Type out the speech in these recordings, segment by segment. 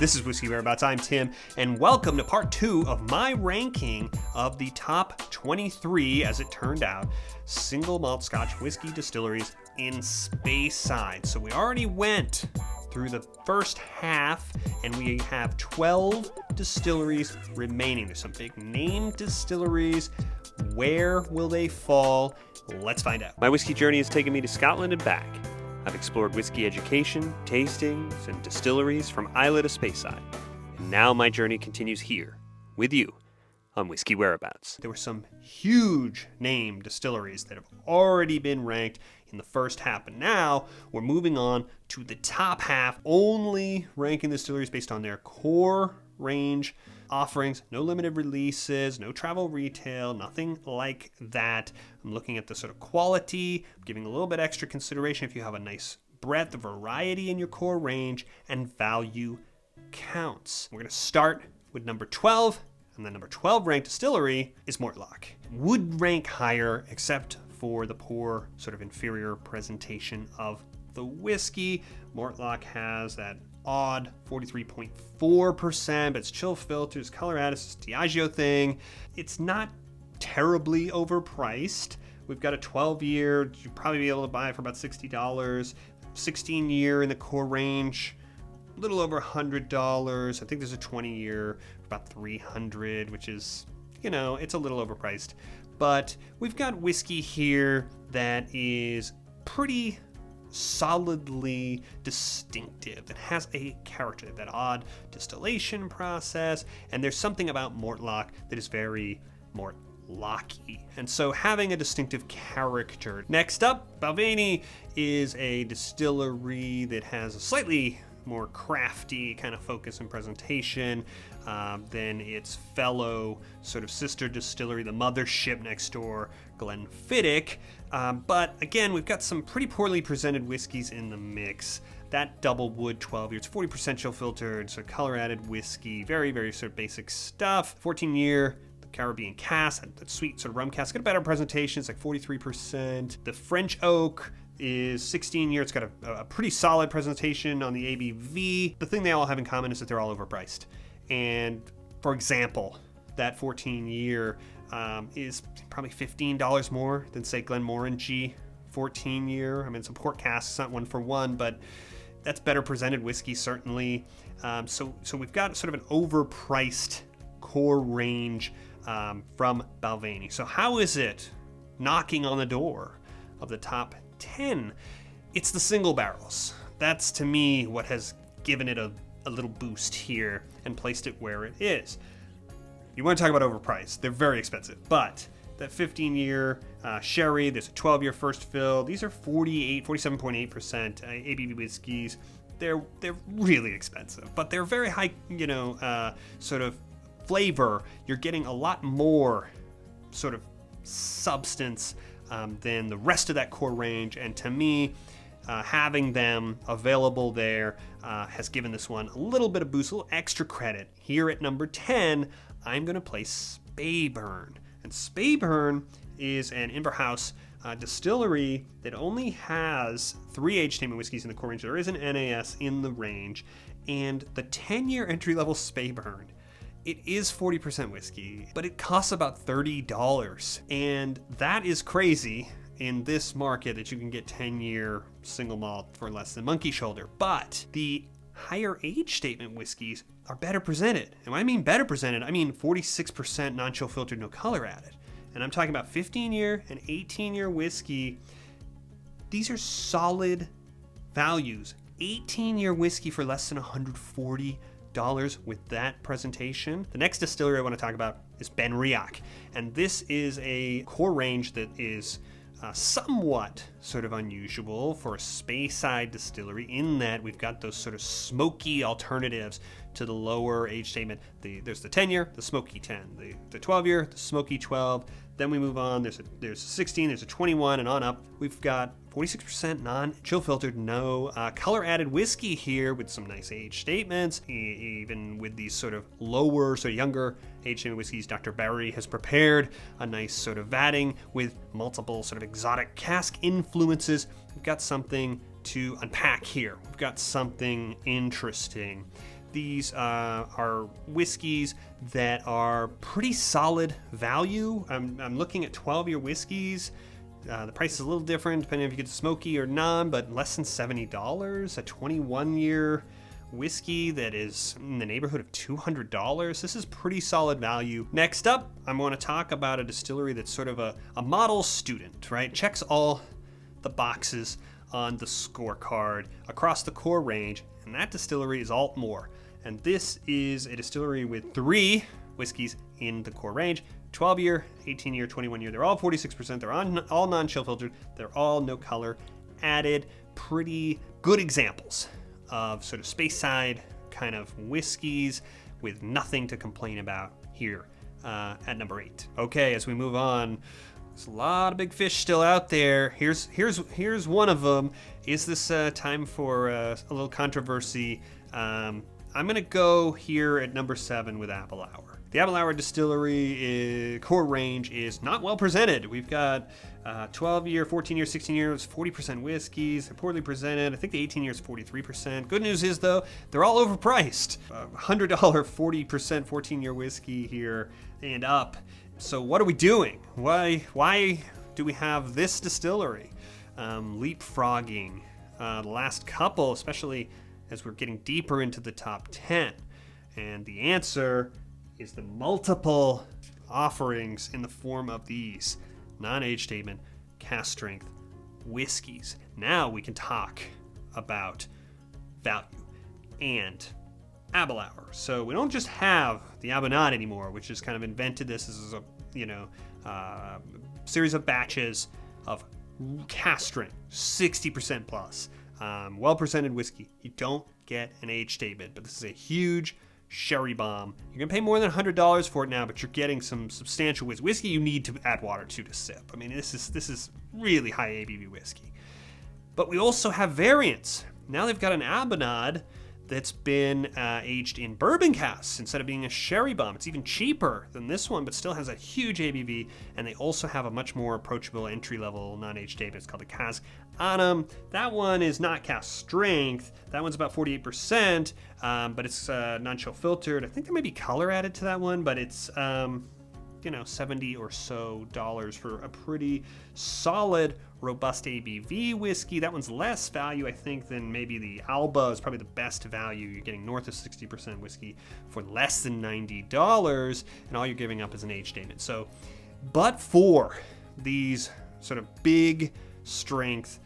This is Whiskey Whereabouts. I'm Tim, and welcome to part 2 of my ranking of the top 23, as it turned out, single malt Scotch whiskey distilleries in Speyside. So we already went through the first half, and we have 12 distilleries remaining. There's some big name distilleries. Where will they fall? Let's find out. My whiskey journey has taken me to Scotland and back. I've explored whiskey education, tastings, and distilleries from Islay to Speyside. And now my journey continues here, with you, on Whiskey Whereabouts. There were some huge name distilleries that have already been ranked in the first half, and now we're moving on to the top half, only ranking distilleries based on their core range offerings, no limited releases, no travel retail, nothing like that. I'm looking at the sort of quality, giving a little bit extra consideration if you have a nice breadth of variety in your core range, and value counts. We're going to start with number 12, and the number 12 ranked distillery is Mortlach. Would rank higher except for the poor, sort of inferior presentation of the whiskey. Mortlach has that odd 43.4%, but it's chill filters, color additives, Diageo thing. It's not terribly overpriced. We've got a 12-year, you'd probably be able to buy it for about $60. 16-year in the core range, a little over $100. I think there's a 20-year for about $300, which is, it's a little overpriced. But we've got whiskey here that is pretty solidly distinctive, that has a character, that odd distillation process, and there's something about Mortlach that is very Mortlach-y, and so having a distinctive character. Next up, Balvenie is a distillery that has a slightly more crafty kind of focus and presentation than its fellow sort of sister distillery, the mothership next door, Glenfiddich. But again, we've got some pretty poorly presented whiskeys in the mix. That double wood 12 year, it's 40% chill filtered, so color added whiskey, very, very sort of basic stuff. 14-year, the Caribbean cask, that sweet sort of rum cask, got a better presentation, it's like 43%. The French oak is 16 year, it's got a pretty solid presentation on the ABV. The thing they all have in common is that they're all overpriced. And for example, that 14-year is probably $15 more than, say, Glenmorangie 14-year. I mean, it's a port cask, it's not one for one, but that's better presented whiskey, certainly. So we've got sort of an overpriced core range from Balvenie. So how is it knocking on the door of the top 10? It's the single barrels. That's, to me, what has given it a little boost here and placed it where it is. You want to talk about overpriced. They're very expensive, but that 15-year sherry, there's a 12-year first fill. These are 47.8% ABV whiskeys. They're really expensive, but they're very high, sort of flavor. You're getting a lot more sort of substance than the rest of that core range, and to me, having them available there has given this one a little bit of boost, a little extra credit. Here at number 10, I'm going to place Speyburn. And Speyburn is an Inverhouse distillery that only has 3 age statement whiskeys in the core range. There is an NAS in the range, and the 10-year entry-level Speyburn, it is 40% whiskey, but it costs about $30. And that is crazy in this market, that you can get 10-year single malt for less than Monkey Shoulder. But the higher age statement whiskeys are better presented. And when I mean better presented, I mean 46% non-chill filtered, no color added. And I'm talking about 15-year and 18-year whiskey. These are solid values. 18-year whiskey for less than $140 with that presentation. The next distillery I want to talk about is Benriach. And this is a core range that is somewhat sort of unusual for a Speyside distillery, in that we've got those sort of smoky alternatives to the lower age statement. There's the 10-year, the smoky 10, the 12-year, the smoky 12. Then we move on, there's a 16, there's a 21, and on up. We've got 46% non-chill filtered, no color added whiskey here, with some nice age statements. Even with these sort of lower, sort of younger age statement whiskeys, Dr. Barry has prepared a nice sort of vatting with multiple sort of exotic cask influences. We've got something to unpack here. We've got something interesting. these are whiskeys that are pretty solid value. I'm looking at 12-year whiskeys. The price is a little different depending if you get smoky or non, but less than $70. A 21-year whiskey that is in the neighborhood of $200. This is pretty solid value. Next up, I'm going to talk about a distillery that's sort of a model student, right? Checks all the boxes on the scorecard across the core range, and that distillery is Altmore. And this is a distillery with 3 whiskeys in the core range: 12-year, 18-year, 21-year. They're all 46%. They're all non-chill filtered. They're all no color added. Pretty good examples of sort of Speyside kind of whiskeys with nothing to complain about here at number 8. Okay, as we move on, there's a lot of big fish still out there. Here's one of them. Is this time for a little controversy? I'm gonna go here at number 7 with Apple Hour. The Apple Hour Distillery core range is not well presented. We've got 12-year, 14-year, 16-year, 40% whiskeys. They're poorly presented. I think the 18 year is 43%. Good news is, though, they're all overpriced. $100 40% 14-year whiskey here and up. So what are we doing? Why do we have this distillery leapfrogging the last couple, especially as we're getting deeper into the top 10? And the answer is the multiple offerings in the form of these non-age statement, cask strength whiskeys. Now we can talk about value and Apple Hour. So we don't just have the Abonade anymore, which has kind of invented this as a series of batches of cask strength, 60% plus, well-presented whiskey. You don't get an age statement, but this is a huge sherry bomb. You're gonna pay more than $100 for it now, but you're getting some substantial whiskey you need to add water to sip. I mean, this is really high ABV whiskey. But we also have variants. Now they've got an Abonade that's been aged in bourbon casks instead of being a sherry bomb. It's even cheaper than this one, but still has a huge ABV, and they also have a much more approachable entry-level non-aged statement. It's called the Cask Autumn. That one is not cask strength. That one's about 48%, but it's non-chill filtered. I think there may be color added to that one, but it's $70 or so for a pretty solid, robust ABV whiskey. That one's less value, I think, than maybe the Alba is probably the best value. You're getting north of 60% whiskey for less than $90, and all you're giving up is an age statement. So, but for these sort of big strength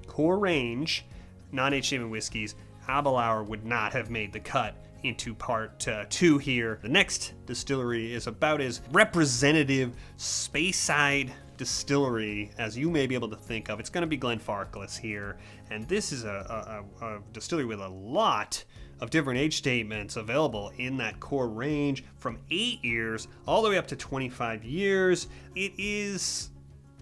core range non-age statement whiskeys, Apple Hour would not have made the cut into part 2 here. The next distillery is about as representative Speyside distillery as you may be able to think of. It's going to be Glenfarclas here, and this is a distillery with a lot of different age statements available in that core range from 8 years all the way up to 25 years. It is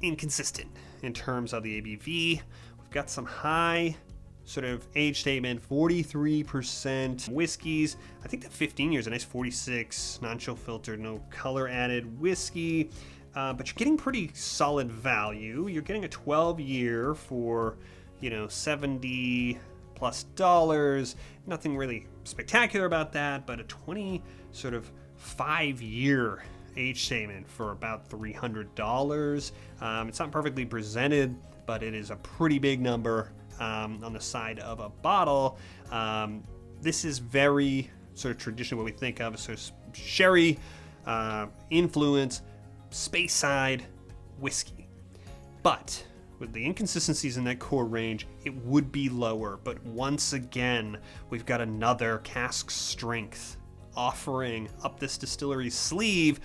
inconsistent in terms of the ABV. We've got some high sort of age statement, 43% whiskeys. I think that 15 years, a nice 46, non-chill filtered, no color added whiskey. But you're getting pretty solid value. You're getting a 12-year for, $70 plus. Nothing really spectacular about that, but a 5-year age statement for about $300. It's not perfectly presented, but it is a pretty big number on the side of a bottle. This is very sort of traditional, what we think of as sort of sherry influence, Speyside whiskey. But with the inconsistencies in that core range, it would be lower. But once again, we've got another cask strength offering up this distillery's sleeve.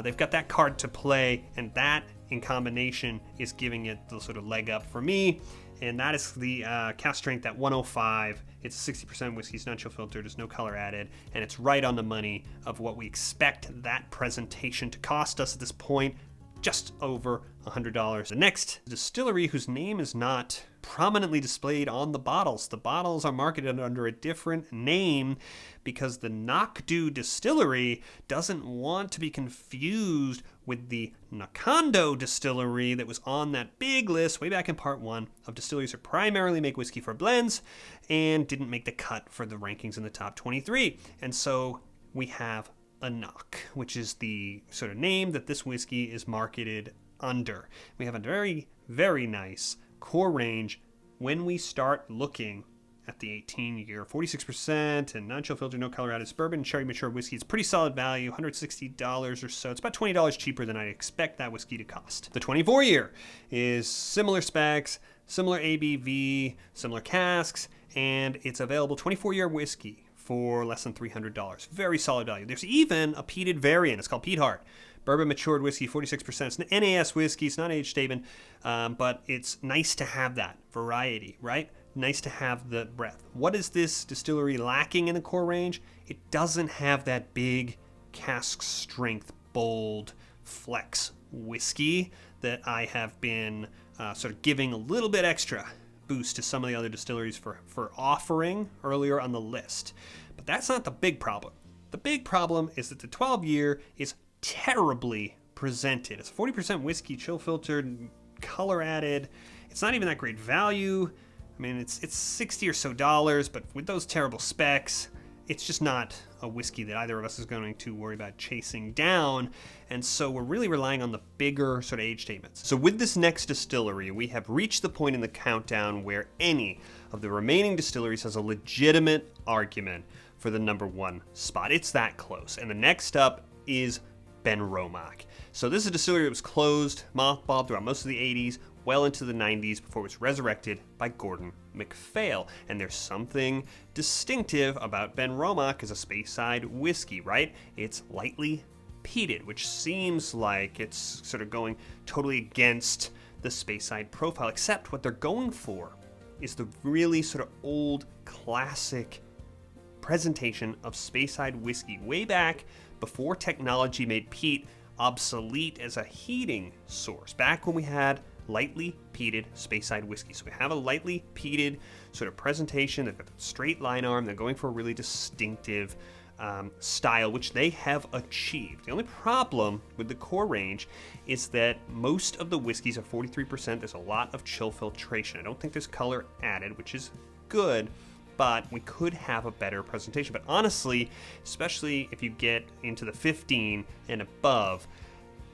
They've got that card to play, and that in combination is giving it the sort of leg up for me. And that is the cask strength at 105. It's 60% whiskey, it's non-chill filtered, there's no color added, and it's right on the money of what we expect that presentation to cost us at this point, just over $100. The next distillery, whose name is not prominently displayed on the bottles. The bottles are marketed under a different name because the Nakdu distillery doesn't want to be confused with the Nakando distillery that was on that big list way back in part 1 of distilleries that primarily make whiskey for blends and didn't make the cut for the rankings in the top 23. And so we have a Nak, which is the sort of name that this whiskey is marketed under. We have a very, very nice core range when we start looking at the 18-year, 46% and non-chill filter, no color added. It's bourbon, cherry matured whiskey. It's pretty solid value, $160 or so. It's about $20 cheaper than I expect that whiskey to cost. The 24-year is similar specs, similar ABV, similar casks, and it's available 24-year whiskey for less than $300. Very solid value. There's even a peated variant. It's called Peat Heart. Bourbon matured whiskey, 46%. It's an NAS whiskey. It's not age statement, but it's nice to have that variety, right? Nice to have the breadth. What is this distillery lacking in the core range? It doesn't have that big cask strength, bold flex whiskey that I have been sort of giving a little bit extra boost to some of the other distilleries for offering earlier on the list. But that's not the big problem. The big problem is that the 12-year is terribly presented. It's 40% whiskey, chill filtered, color added. It's not even that great value. I mean, it's $60 or so, but with those terrible specs, it's just not a whiskey that either of us is going to worry about chasing down. And so we're really relying on the bigger sort of age statements. So with this next distillery, we have reached the point in the countdown where any of the remaining distilleries has a legitimate argument for the number 1 spot. It's that close. And the next up is Benromach. So this is a distillery that was closed, mothballed throughout most of the 80s, well into the 90s before it was resurrected by Gordon MacPhail. And there's something distinctive about Benromach as a Speyside whiskey, right? It's lightly peated, which seems like it's sort of going totally against the Speyside profile, except what they're going for is the really sort of old classic presentation of Speyside whiskey way back before technology made peat obsolete as a heating source, back when we had lightly peated Speyside whiskey. So we have a lightly peated sort of presentation. They've got the straight line arm. They're going for a really distinctive style, which they have achieved. The only problem with the core range is that most of the whiskeys are 43%. There's a lot of chill filtration. I don't think there's color added, which is good, but we could have a better presentation. But honestly, especially if you get into the 15 and above,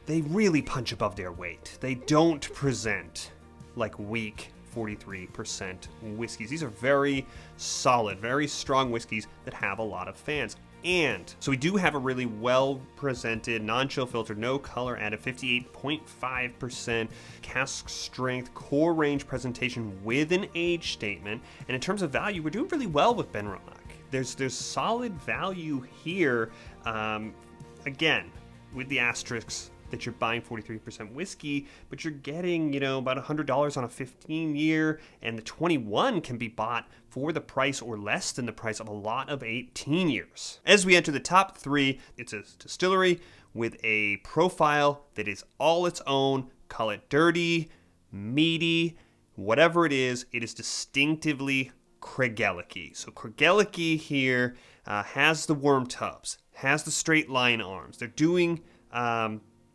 they really punch above their weight. They don't present like weak 43% whiskeys. These are very solid, very strong whiskeys that have a lot of fans. And so we do have a really well presented, non-chill filtered, no color added, 58.5% cask strength core range presentation with an age statement. And in terms of value, we're doing really well with Benromach. There's solid value here. Again, with the asterisks that you're buying 43% whiskey, but you're getting, about $100 on a 15-year, and the 21 can be bought for the price or less than the price of a lot of 18 years. As we enter the top 3, it's a distillery with a profile that is all its own. Call it dirty, meaty, whatever it is distinctively Craigellachie. So Craigellachie here has the worm tubs, has the straight line arms. They're doing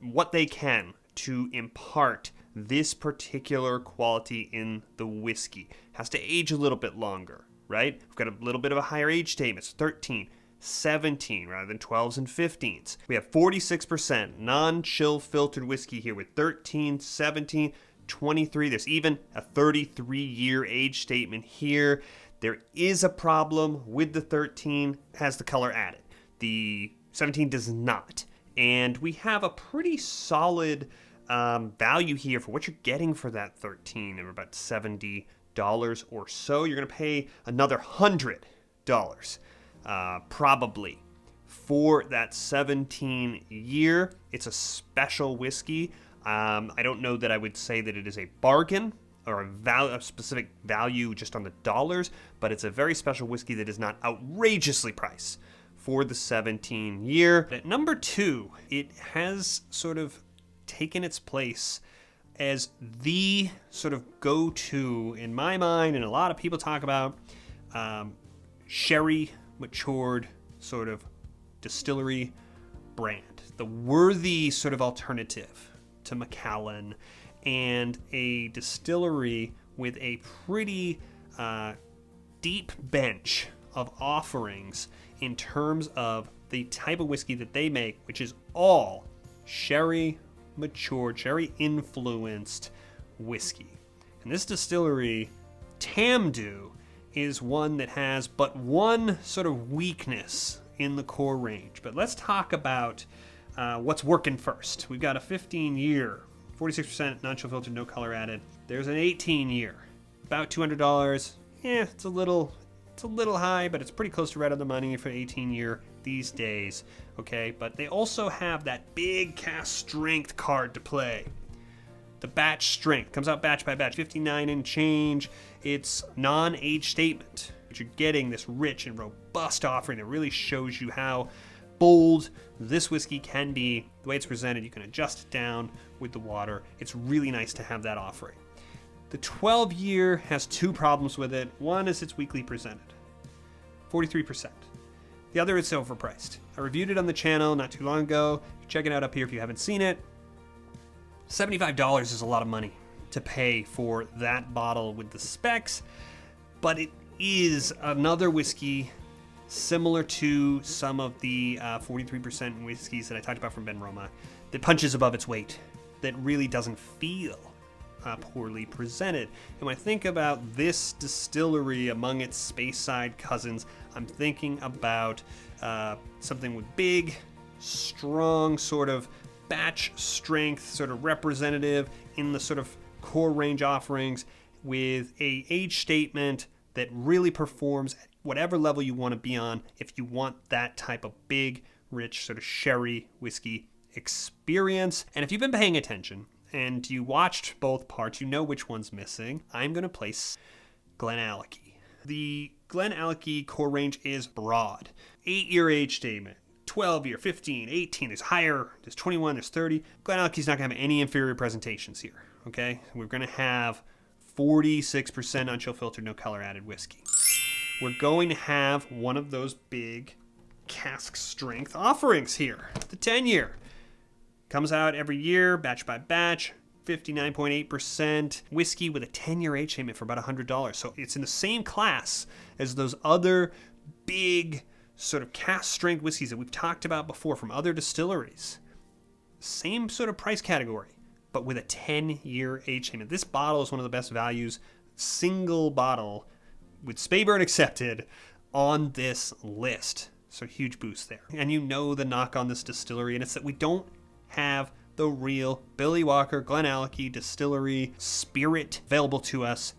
what they can to impart this particular quality in the whiskey. Has to age a little bit longer, right? We've got a little bit of a higher age statement. It's 13, 17 rather than 12s and 15s. We have 46% non-chill filtered whiskey here with 13, 17, 23. There's even a 33-year age statement here. There is a problem with the 13, has the color added. The 17 does not. And we have a pretty solid value here for what you're getting for that 13, of about $70 or so. You're going to pay another $100 probably for that 17-year. It's a special whiskey. I don't know that I would say that it is a bargain or a specific value just on the dollars, but it's a very special whiskey that is not outrageously priced for the 17-year. At number 2, it has sort of taken its place as the sort of go-to, in my mind, and a lot of people talk about, sherry matured sort of distillery brand. The worthy sort of alternative to Macallan, and a distillery with a pretty deep bench of offerings in terms of the type of whiskey that they make, which is all sherry matured, sherry influenced whiskey. And this distillery, Tamdhu, is one that has but one sort of weakness in the core range. But let's talk about what's working first. We've got a 15-year, 46% non-chill filtered, no color added. There's an 18-year, about $200. Yeah, it's a little high, but it's pretty close to right on the money for 18-year these days. Okay, but they also have that big cask strength card to play. The batch strength comes out batch by batch, 59 and change. It's non-age statement, but you're getting this rich and robust offering that really shows you how bold this whiskey can be. The way it's presented, you can adjust it down with the water. It's really nice to have that offering. The 12-year has two problems with it. One is it's weakly presented, 43%. The other is overpriced. I reviewed it on the channel not too long ago. Check it out up here if you haven't seen it. $75 is a lot of money to pay for that bottle with the specs, but it is another whiskey similar to some of the 43% whiskeys that I talked about from Ben Roma that punches above its weight, that really doesn't feel poorly presented. And when I think about this distillery among its Speyside cousins, I'm thinking about something with big, strong sort of batch strength, sort of representative in the sort of core range offerings, with a age statement that really performs at whatever level you want to be on if you want that type of big, rich sort of sherry whiskey experience. And if you've been paying attention and you watched both parts, you know which one's missing. I'm going to place Craigellachie. The Craigellachie core range is broad. 8-year age statement, 12-year, 15, 18, there's higher, there's 21, there's 30. Craigellachie's not going to have any inferior presentations here, okay? We're going to have 46% on-chill filtered, no color added whiskey. We're going to have one of those big cask strength offerings here. The 10-year comes out every year, batch by batch, 59.8% whiskey with a 10-year age statement for about $100. So it's in the same class as those other big sort of cask strength whiskeys that we've talked about before from other distilleries. Same sort of price category, but with a 10-year age statement. This bottle is one of the best values, single bottle with Speyburn accepted on this list. So huge boost there. And you know the knock on this distillery, and it's that we don't have the real Billy Walker Craigellachie distillery spirit available to us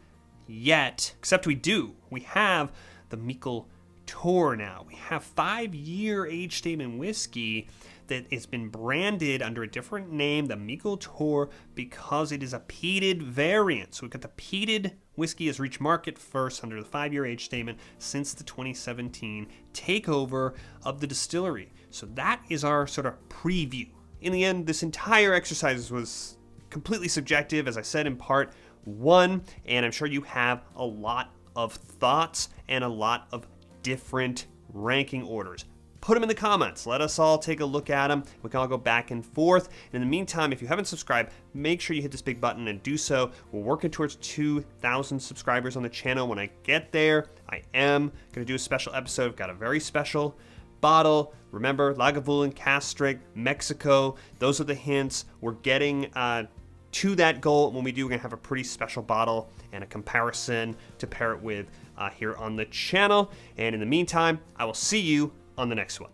yet, except we do. We have the Michael Tour now. We have 5-year age statement whiskey that has been branded under a different name, the Michael Tour, because it is a peated variant. So we've got the peated whiskey has reached market first under the 5-year age statement since the 2017 takeover of the distillery. So that is our sort of preview. In the end, this entire exercise was completely subjective, as I said in part 1, and I'm sure you have a lot of thoughts and a lot of different ranking orders. Put them in the comments. Let us all take a look at them. We can all go back and forth. And in the meantime, if you haven't subscribed, make sure you hit this big button and do so. We're working towards 2,000 subscribers on the channel. When I get there, I am going to do a special episode. I've got a very special bottle. Remember, Lagavulin, cask strength, Mexico. Those are the hints. We're getting to that goal. When we do, we're going to have a pretty special bottle and a comparison to pair it with here on the channel. And in the meantime, I will see you on the next one.